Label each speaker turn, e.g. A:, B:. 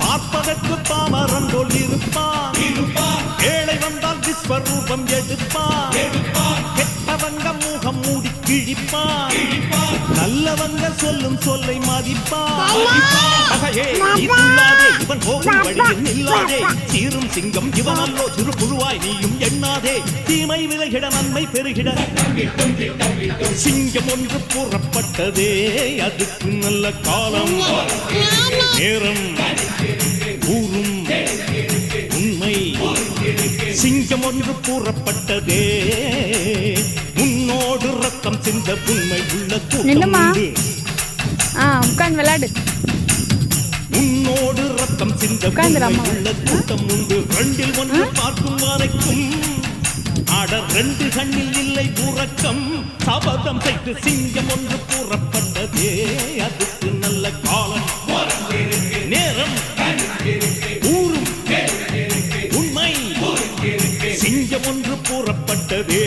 A: பார்ப்பதற்கு பாமரன் போல் இருப்பான். ஏழை வந்தால் விஸ்வரூபம் எடுப்பான். கெட்டவங்க முகம் மூடி கிழிப்பான். நல்லவங்க சொல்லும் சொல்லை மதிப்பான். இவன் போகும் வழியில் நில்லாதே. சீரும் சிங்கம் இவன் அல்லோ சிறு புழுவாய் நீயும் எண்ணாதே. தீமை விலகிட நன்மை பெருகிட சிங்கம் ஒன்று கூறப்பட்டதே. அதுக்கு நல்ல காலம் நேரம் ஊரும் உண்மை. சிங்கம் ஒன்று கூறப்பட்டதே. உன்னோடு ரத்தம் சிந்த உண்மை உள்ள கூட்டம்
B: உட்கார்ந்து விளையாடு.
A: உன்னோடு ரத்தம் சிந்த உள்ள கூட்டம் உண்டு. ரெண்டில் ஒன்று பார்க்கும் வரைக்கும் ஆட ரெண்டு கண்ணில் இல்லை உறக்கம். சபதம் செய்து சிங்கம் ஒன்று கூறப்பட்டதே. அதுக்கு நல்ல காலம் நேரம் ஊரும் உண்மை. சிங்கம் ஒன்று கூறப்பட்டதே.